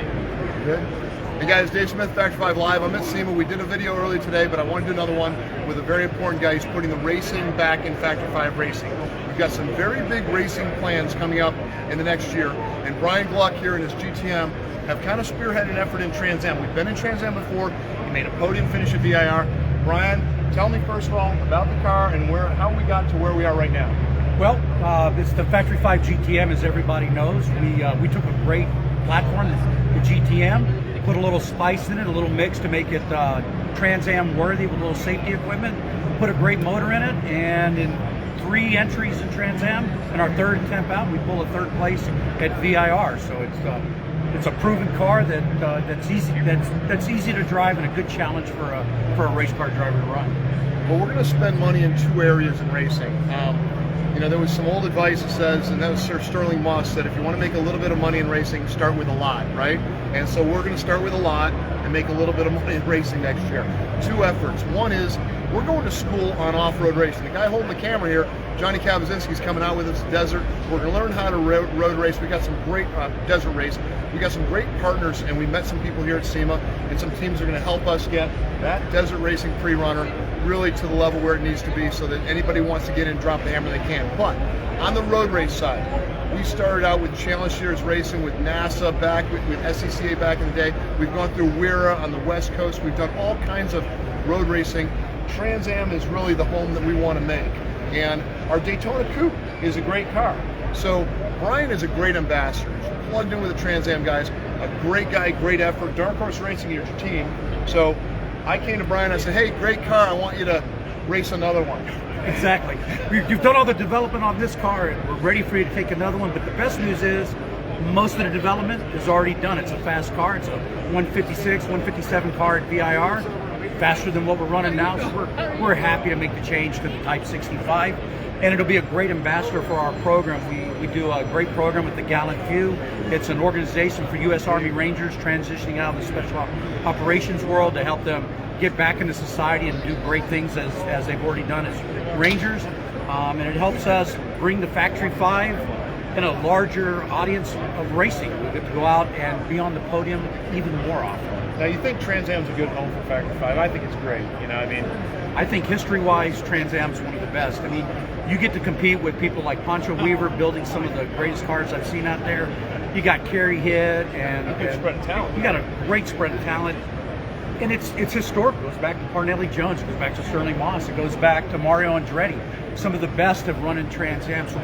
Good. Hey guys, Dave Smith, Factory 5 Live. I'm at SEMA. We did a video early today, but I want to do another one with a very important guy who's putting the racing back in Factory 5 racing. We've got some very big racing plans coming up in the next year, and Brian Gluck here and his GTM have kind of spearheaded an effort in Trans Am. We've been in Trans Am before. He made a podium finish at VIR. Brian, tell me first of all about the car and how we got to where we are right now. Well, it's the Factory 5 GTM, as everybody knows. We took a great platform, the GTM, put a little spice in it, a little mix to make it Trans Am worthy with a little safety equipment, put a great motor in it, and in 3 entries in Trans Am, and our third attempt out, we pull a 3rd place at VIR. So it's a proven car that's easy to drive and a good challenge for a race car driver to run. Well, we're going to spend money in 2 areas in racing. You know, there was some old advice that says, and that was Sir Sterling Moss said, if you want to make a little bit of money in racing, start with a lot, right? And so we're going to start with a lot and make a little bit of money in racing next year. 2 efforts. One is we're going to school on off-road racing. The guy holding the camera here, Johnny Kabazinski's coming out with us desert. We're going to learn how to road race. We got some great desert race. We got some great partners, and we met some people here at SEMA, and some teams are going to help us get that desert racing pre-runner really to the level where it needs to be, so that anybody who wants to get in, drop the hammer, they can. But on the road race side, we started out with Challenge Series racing with NASA back with SCCA back in the day. We've gone through WERA on the West Coast. We've done all kinds of road racing. Trans Am is really the home that we want to make. And our Daytona Coupe is a great car. So Brian is a great ambassador. He's plugged in with the Trans Am guys. A great guy, great effort. Dark Horse Racing is your team. So I came to Brian and I said, hey, great car. I want you to race another one. Exactly. You've done all the development on this car, and we're ready for you to take another one. But the best news is most of the development is already done. It's a fast car. It's a 156, 157 car at VIR. Faster than what we're running now, so we're happy to make the change to the Type 65, and it'll be a great ambassador for our program. We do a great program with the Gallant Few. It's an organization for U.S. Army Rangers transitioning out of the special operations world to help them get back into society and do great things as they've already done as Rangers, and it helps us bring the Factory 5 in a larger audience of racing. We get to go out and be on the podium even more often. Now, you think Trans Am's a good home for Factory 5. I think it's great. You know, I mean, I think history-wise, Trans Am's one of the best. I mean, you get to compete with people like Pancho Weaver building some of the greatest cars I've seen out there. You got Kerry Hitt and a good spread of talent. You got a great spread of talent. And it's historic. It goes back to Parnelli Jones. It goes back to Sterling Moss. It goes back to Mario Andretti. Some of the best have run in Trans Am. So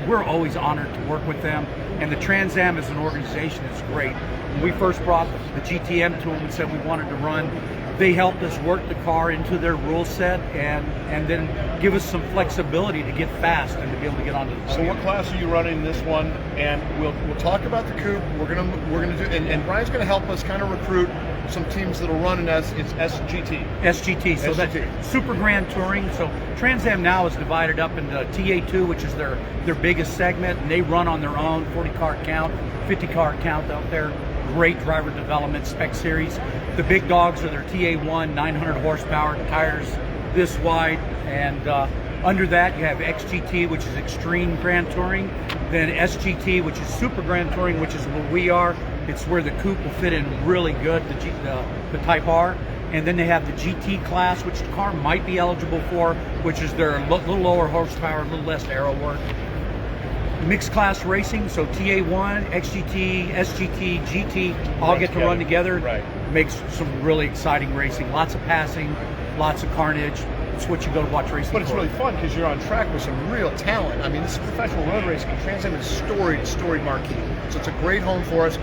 we're always honored to work with them. And the Trans Am as an organization is great. When we first brought the GTM to them and said we wanted to run, they helped us work the car into their rule set and then give us some flexibility to get fast and to be able to get onto the podium. So what class are you running this one? And we'll talk about the coupe. We're gonna do, and Brian's gonna help us kind of recruit some teams that'll run in it's SGT. SGT. So that's Super Grand Touring. So Trans Am now is divided up into TA2, which is their biggest segment, and they run on their own, 40 car count, 50 car count out there. Great driver development spec series. The big dogs are their TA1, 900 horsepower, tires this wide, and under that you have XGT, which is Extreme Grand Touring, then SGT, which is Super Grand Touring, which is where we are. It's where the coupe will fit in really good, the Type R. And then they have the GT class, which the car might be eligible for, which is their little lower horsepower, a little less aero work. Mixed class racing, so TA1, XGT, SGT, GT, all get to run together. Right. Makes some really exciting racing. Lots of passing, lots of carnage. It's what you go to watch racing. But it's really fun because you're on track with some real talent. I mean, this is professional road racing. Trans Am is storied marquee. So it's a great home for us.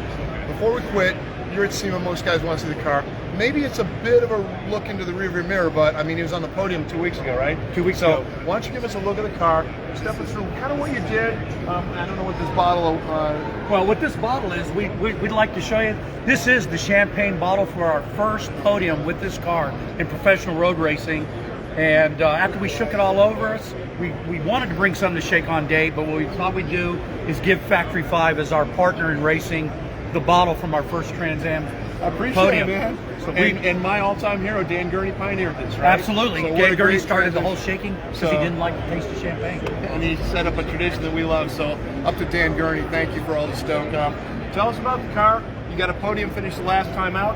Before we quit, you're at SEMA. Most guys want to see the car. Maybe it's a bit of a look into the rearview mirror, but I mean, he was on the podium 2 weeks ago, right? 2 weeks ago. Why don't you give us a look at the car, step us through kind of what you did. I don't know what this bottle. Well, what this bottle is, we'd like to show you. This is the champagne bottle for our first podium with this car in professional road racing. And after we shook it all over us, we wanted to bring something to shake on Dave, but what we thought we'd do is give Factory 5 as our partner in racing the bottle from our first Trans Am podium. It, man. So and my all-time hero, Dan Gurney, pioneered this, right? Absolutely. So Dan Gurney started the whole shaking because he didn't like the taste of champagne. And he set up a tradition that we love. So up to Dan Gurney, thank you for all the stoke. Tell us about the car. You got a podium finish the last time out.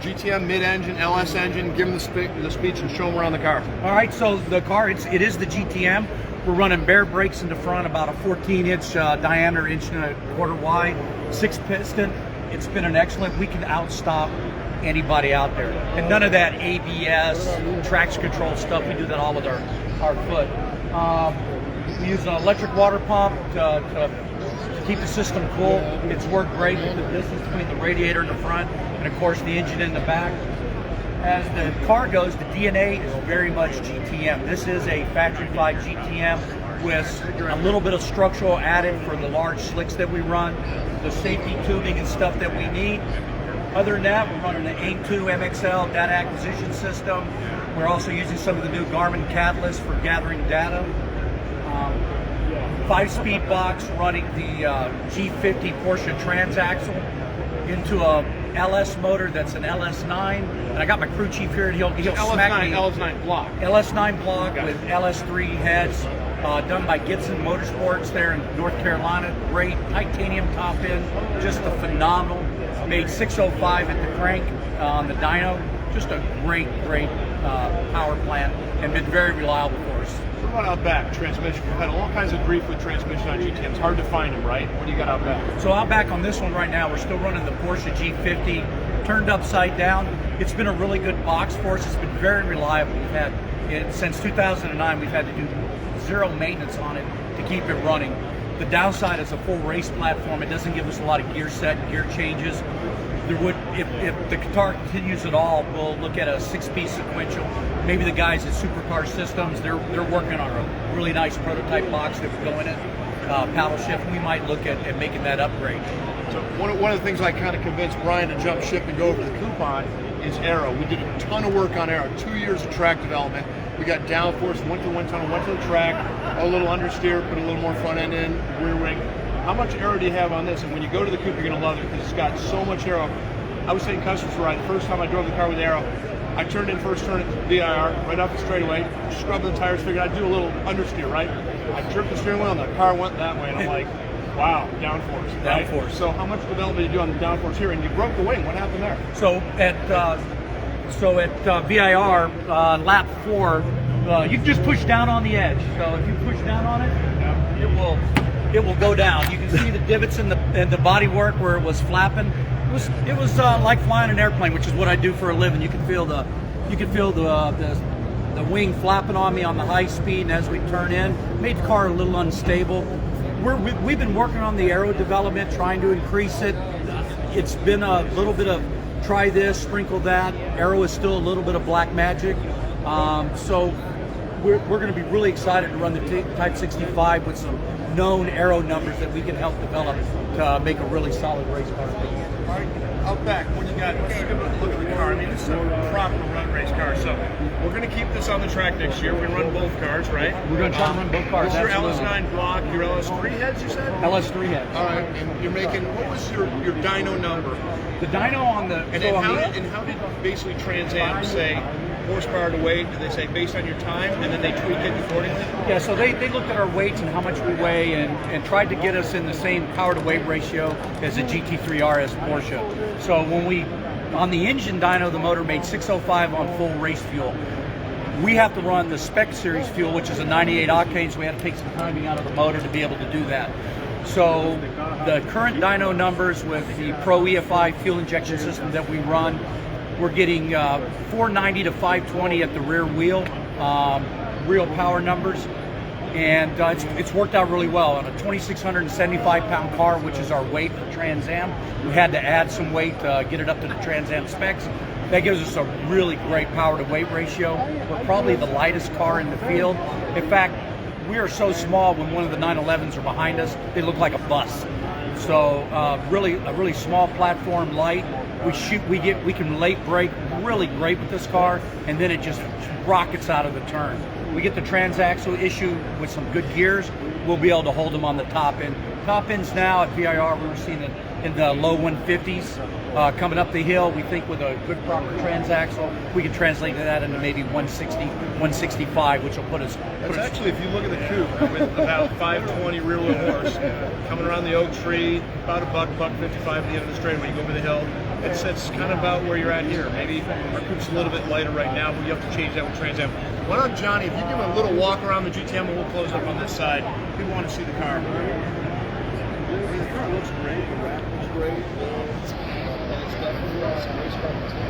GTM mid-engine, LS engine. Give them the speech and show them around the car. All right, so the car, it is the GTM. We're running bare brakes in the front, about a 14-inch diameter, 1.25 inch wide, 6-piston. It's been an excellent. We can outstop anybody out there, and none of that ABS, traction control stuff. We do that all with our foot. We use an electric water pump to keep the system cool. It's worked great with the distance between the radiator in the front and of course the engine in the back. As the car goes, the DNA is very much GTM. This is a factory-fied GTM with a little bit of structural added for the large slicks that we run, the safety tubing and stuff that we need. Other than that, we're running the AIM2 MXL data acquisition system. We're also using some of the new Garmin catalysts for gathering data. 5-speed box running the G50 Porsche transaxle into a LS motor that's an LS9. And I got my crew chief here, and he'll smack me. LS9 block. LS9 block with LS3 heads, done by Gibson Motorsports there in North Carolina. Great titanium top end, just a phenomenal. Made 605 at the crank on the dyno. Just a great power plant, and been very reliable for us. What about out back? Transmission. We've had all kinds of grief with transmission on GTMs. Hard to find them, right? What do you got out back? So out back on this one right now, we're still running the Porsche G50 turned upside down. It's been a really good box for us. It's been very reliable. We've had it since 2009. We've had to do zero maintenance on it to keep it running. The downside is a full race platform. It doesn't give us a lot of gear set and gear changes. There would, if the guitar continues at all, we'll look at a 6-piece sequential. Maybe the guys at Supercar Systems, they're working on a really nice prototype box that would go in it. Paddle shift, we might look at making that upgrade. So one of the things I kind of convinced Brian to jump ship and go over to the Coupon is aero. We did a ton of work on aero, 2 years of track development. We got downforce, went to the wind tunnel, went to the track, a little understeer, put a little more front end in, rear wing. How much aero do you have on this? And when you go to the coupe, you're going to love it because it's got so much aero. I was saying customers were right. The first time I drove the car with aero, I turned in first turn at DHR, right off the straightaway, scrubbed the tires, figured I'd do a little understeer, right? I jerked the steering wheel and the car went that way, and I'm like, wow, downforce. Right? Downforce. So how much development did you do on the downforce here? And you broke the wing. What happened there? So at VIR, lap 4, you can just push down on the edge. So if you push down on it, it will go down. You can see the divots in the bodywork where it was flapping. It was like flying an airplane, which is what I do for a living. You can feel the wing flapping on me on the high speed, and as we turn in, made the car a little unstable. We've been working on the aero development, trying to increase it. It's been a little bit of try this, sprinkle that. Aero is still a little bit of black magic. So we're going to be really excited to run the Type 65 with some known aero numbers that we can help develop to make a really solid race car. All right, out back, what you got? Let's give a look at the car. I mean, it's a proper run race car. So we're going to keep this on the track next year. We're going to run both cars, right? We're going to try to run both cars. This is your LS9 block, your LS3 heads, you said? LS3 heads. All right, and you're making, what was your dyno number? The dyno on the... And how did basically Trans Am say horsepower to weight? Did they say based on your time, and then they tweak it accordingly? Yeah, so they looked at our weights and how much we weigh and tried to get us in the same power to weight ratio as a GT3 RS Porsche. So when on the engine dyno, the motor made 605 on full race fuel. We have to run the spec series fuel, which is a 98 octane, so we had to take some timing out of the motor to be able to do that. So the current dyno numbers with the Pro EFI fuel injection system that we run, we're getting 490 to 520 at the rear wheel, real power numbers, and it's worked out really well. On a 2,675 pound car, which is our weight for Trans Am, we had to add some weight to get it up to the Trans Am specs. That gives us a really great power to weight ratio. We're probably the lightest car in the field. In fact, we are so small when one of the 911s are behind us, they look like a bus. So a really small platform, light. We can late brake really great with this car, and then it just rockets out of the turn. We get the transaxle issue with some good gears, we'll be able to hold them on the top end. Top ends now at VIR, we were seeing in the low 150s. Coming up the hill, we think with a good proper transaxle, we can translate that into maybe 160, 165, which will put us. That's actually, if you look at the coupe, with about 520 rear wheel horse, coming around the oak tree, about buck 55 at the end of the straight when you go over the hill. It's kind of about where you're at here. Maybe our coupe's a little bit lighter right now, but you have to change that with Trans Am. Why not, Johnny, if you give a little walk around the GTM, and we'll close up on this side. People want to see the car. The car looks great. The wrap looks great. It's definitely some race car material.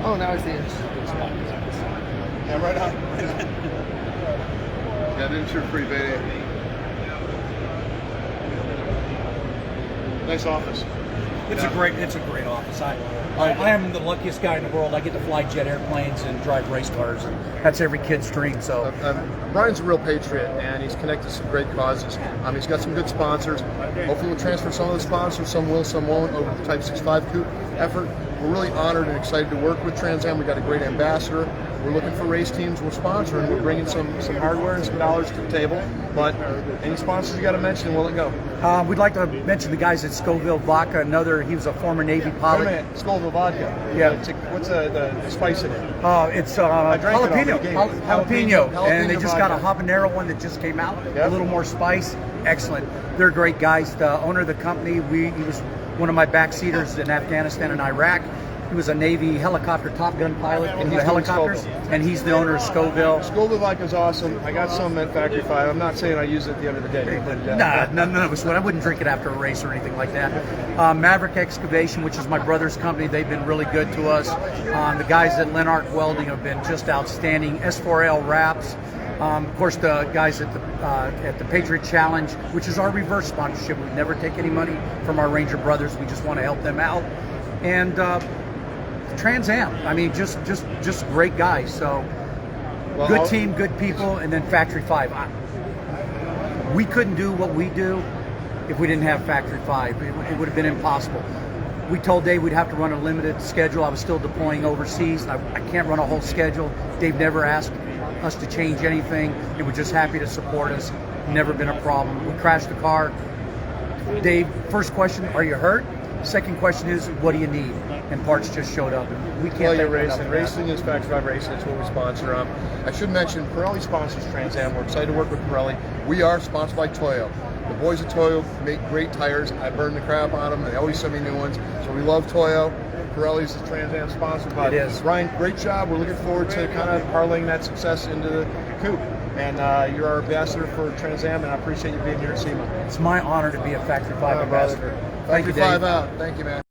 Oh, now I see it. Yeah, right on. Yeah, didn't shoot free baby. Nice office. It's a great office. I am the luckiest guy in the world. I get to fly jet airplanes and drive race cars, and that's every kid's dream. So Brian's a real patriot, and he's connected to some great causes. He's got some good sponsors. Hopefully we'll transfer some of the sponsors, some will, some won't, over the Type 65 Coupe effort. We're really honored and excited to work with Trans Am. We've got a great ambassador. We're looking for race teams we're sponsoring. We're bringing some hardware and some dollars to the table. But any sponsors you got to mention, we'll let go. We'd like to mention the guys at Scoville Vodka. He was a former Navy pilot. Wait a minute, Scoville vodka. Yeah. What's the spice in it? It's jalapeno. Jalapeno. And they just got a vodka. habanero one that just came out. Yep. A little more spice. Excellent. They're great guys. The owner of the company, he was one of my backseaters in Afghanistan and Iraq. He was a Navy helicopter Top Gun pilot in the helicopters, and he's the owner of Scoville. Scoville vodka is awesome. I got some at Factory 5. I'm not saying I use it at the end of the day. But, none of us would. I wouldn't drink it after a race or anything like that. Maverick Excavation, which is my brother's company, they've been really good to us. The guys at Lenark Welding have been just outstanding. S4L Wraps. Of course, the guys at the Patriot Challenge, which is our reverse sponsorship. We never take any money from our Ranger brothers. We just want to help them out. And Trans Am. I mean, just great guys. So good team, good people, and then Factory 5. We couldn't do what we do if we didn't have Factory 5. It would have been impossible. We told Dave we'd have to run a limited schedule. I was still deploying overseas. I can't run a whole schedule. Dave never asked us to change anything. They were just happy to support us. Never been a problem. We crashed the car. Dave, first question, are you hurt? Second question is, what do you need? And parts just showed up. We can't. Well, you're racing. Racing is Factory 5 Racing. It's what we sponsor. I should mention, Pirelli sponsors Trans Am. We're excited to work with Pirelli. We are sponsored by Toyo. The boys at Toyo make great tires. I burn the crap on them. They always send me new ones. So we love Toyo. Pirelli's the Trans Am sponsor. But it is. Ryan, great job. We're looking forward to kind of parlaying that success into the coupe. And you're our ambassador for Trans Am, and I appreciate you being here at SEMA. It's my honor to be a Factory 5 ambassador. Factory 5 out. Thank you, man.